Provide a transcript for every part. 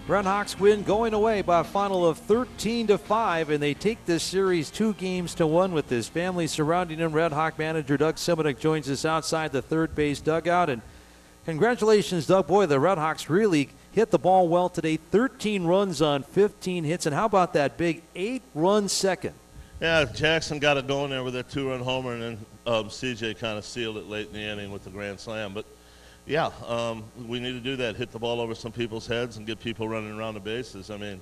Redhawks win going away by a final of 13-5, and they take this series 2-1 with this family surrounding him. Redhawk manager Doug Simonik joins us outside the third base dugout. And congratulations, Doug. Boy, the Redhawks really hit the ball well today. 13 runs on 15 hits. And how about that big 8-run second? Yeah, Jackson got it going there with that 2-run homer, and then CJ kind of sealed it late in the inning with the grand slam. But yeah, we need to do that, hit the ball over some people's heads and get people running around the bases. I mean,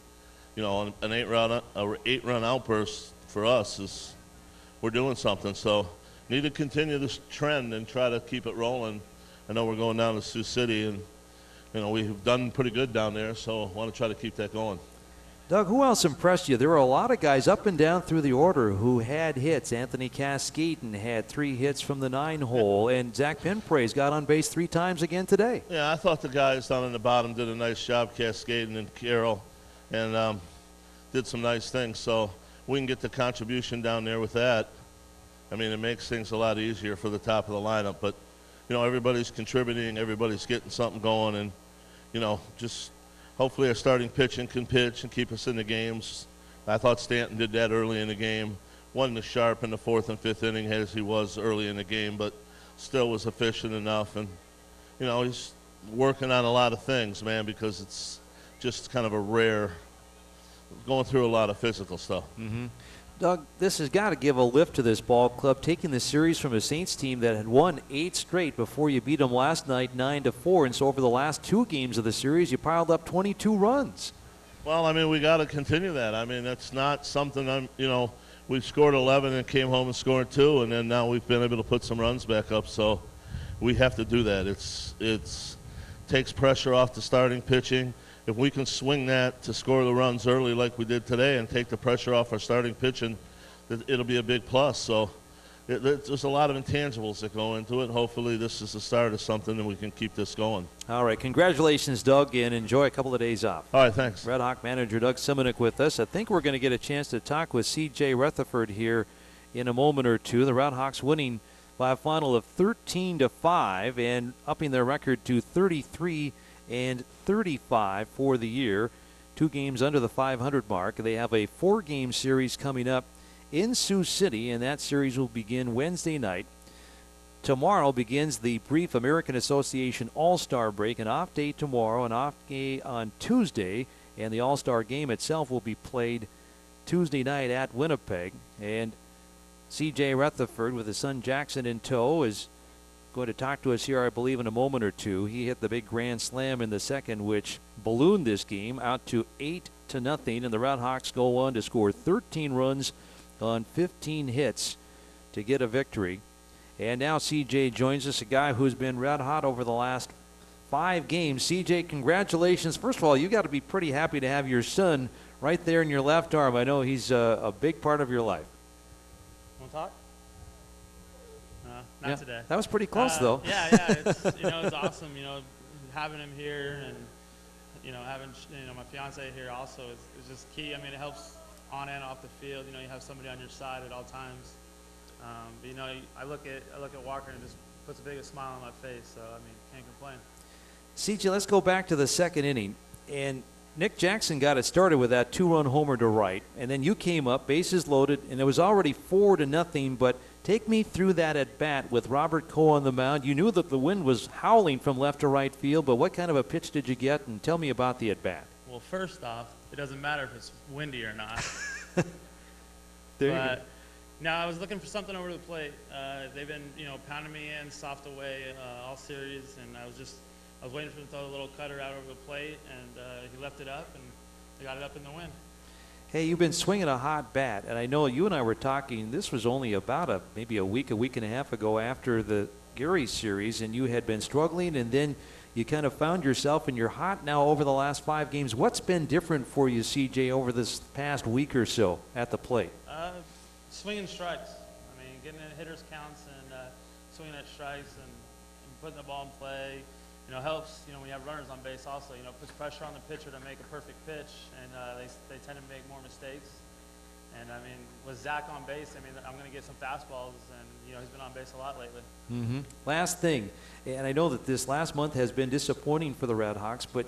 you know, an 8-run outburst for us is we're doing something. So need to continue this trend and try to keep it rolling. I know we're going down to Sioux City, and, you know, we've done pretty good down there, so I want to try to keep that going. Doug, who else impressed you? There were a lot of guys up and down through the order who had hits. Anthony Cascaden had 3 hits from the 9-hole, and Zach Pinpraise got on base 3 times again today. Yeah, I thought the guys down in the bottom did a nice job, Cascaden and Carroll, and did some nice things. So we can get the contribution down there with that. I mean, it makes things a lot easier for the top of the lineup. But, you know, everybody's contributing, everybody's getting something going, and, you know, just hopefully our starting pitching can pitch and keep us in the games. I thought Stanton did that early in the game. Wasn't as sharp in the 4th and 5th inning as he was early in the game, but still was efficient enough. And, you know, he's working on a lot of things, man, because it's just kind of a rare, going through a lot of physical stuff. Mm-hmm. Doug, this has got to give a lift to this ball club, taking the series from a Saints team that had won 8 straight before you beat them last night 9-4. And so over the last 2 games of the series, you piled up 22 runs. Well, I mean, we got to continue that. I mean, that's not something we've scored 11 and came home and scored 2, and then now we've been able to put some runs back up. So we have to do that. It's takes pressure off the starting pitching. If we can swing that to score the runs early like we did today and take the pressure off our starting pitching, it'll be a big plus. So there's a lot of intangibles that go into it. Hopefully this is the start of something and we can keep this going. All right. Congratulations, Doug, and enjoy a couple of days off. All right, thanks. Redhawk manager Doug Simonik with us. I think we're going to get a chance to talk with C.J. Rutherford here in a moment or two. The Redhawks winning by a final of 13-5 and upping their record to 33-35 for the year. 2 games under the 500 mark. They have a 4-game series coming up in Sioux City, and that series will begin Wednesday night. Tomorrow begins the brief American Association All-Star break, an off day tomorrow, an off day on Tuesday, and the All-Star game itself will be played Tuesday night at Winnipeg. And C.J. Rutherford, with his son Jackson in tow, is going to talk to us here, I believe, in a moment or two. He hit the big grand slam in the second, which ballooned this game out to 8-0, and the Redhawks go on to score 13 runs on 15 hits to get a victory. And now CJ joins us, a guy who's been red hot over the last 5 games. CJ, congratulations. First of all, you got to be pretty happy to have your son right there in your left arm. I know he's a big part of your life. Want to talk? Not today. That was pretty close, though. Yeah, it's, it's awesome, having him here, and, having, my fiance here also is just key. I mean, it helps on and off the field. You have somebody on your side at all times. But, I look at Walker and it just puts a big smile on my face. So, I mean, can't complain. CJ, let's go back to the second inning. And Nick Jackson got it started with that 2-run homer to right. And then you came up, bases loaded, and it was already 4-0. But take me through that at bat with Robert Coe on the mound. You knew that the wind was howling from left to right field, but what kind of a pitch did you get? And tell me about the at bat. Well, first off, it doesn't matter if it's windy or not. But no, I was looking for something over the plate. They've been, pounding me in soft away all series, and I was waiting for him to throw a little cutter out over the plate, and he left it up, and they got it up in the wind. Hey, you've been swinging a hot bat, and I know you and I were talking, this was only about maybe a week and a half ago after the Gary series, and you had been struggling, and then you kind of found yourself, and you're hot now over the last 5 games. What's been different for you, CJ, over this past week or so at the plate? Swinging strikes. I mean, getting in hitters counts and swinging at strikes and putting the ball in play, helps, when you have runners on base also, puts pressure on the pitcher to make a perfect pitch, and they tend to make more mistakes. And, I mean, with Zach on base, I mean, I'm going to get some fastballs, and, he's been on base a lot lately. Mm-hmm. Last thing, and I know that this last month has been disappointing for the Redhawks, but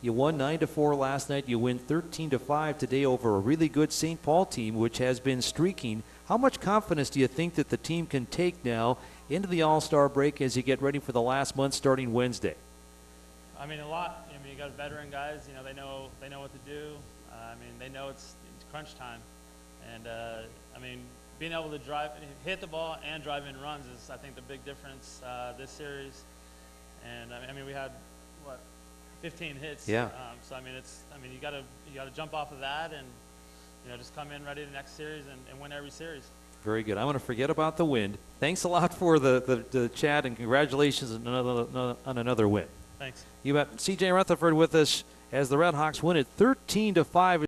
You won 9-4 last night. You win 13-5 today over a really good St. Paul team, which has been streaking. How much confidence do you think that the team can take now into the All-Star break as you get ready for the last month starting Wednesday? I mean, a lot. I mean, you got veteran guys. You know, they know what to do. I mean, they know it's crunch time, and I mean, being able to hit the ball and drive in runs is, I think, the big difference this series. And I mean, we had 15 hits. Yeah. So I mean, you gotta jump off of that and just come in ready the next series and win every series. Very good. I'm going to forget about the wind. Thanks a lot for the chat, and congratulations on another win. Thanks. You bet. C.J. Rutherford with us as the Red Hawks win it 13-5.